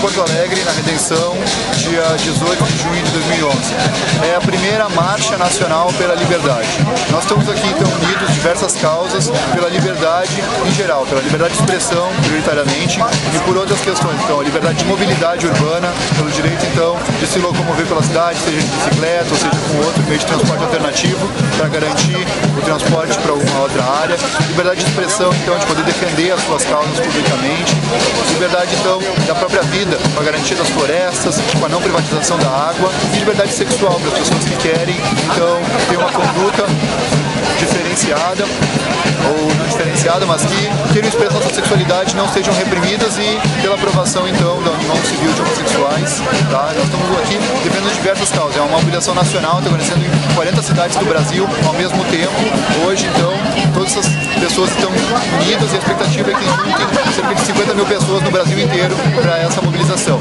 Porto Alegre, na Redenção, dia 18 de junho de 2011. É a primeira marcha nacional pela liberdade. Nós estamos aqui então unidos diversas causas pela liberdade em geral, pela liberdade de expressão prioritariamente e por outras questões, então a liberdade de mobilidade urbana, pelo direito então de se locomover pela cidade, seja de bicicleta ou seja com outro meio de transporte alternativo para garantir o transporte para alguma outra área, liberdade de expressão então de poder defender as suas causas publicamente, liberdade então da própria vida, com a garantia das florestas, com a não privatização da água e liberdade sexual para as pessoas que querem então ter uma conduta diferenciada ou não diferenciada, mas que queiram expressar sua sexualidade, não sejam reprimidas e pela aprovação então da União Civil de Homossexuais. Tá? Nós estamos aqui defendendo diversas causas, é uma mobilização nacional, está acontecendo em 40 cidades do Brasil ao mesmo tempo. Hoje então todas essas pessoas estão unidas e a expectativa é que juntem cerca de 50 mil pessoas no Brasil inteiro para essa mobilização.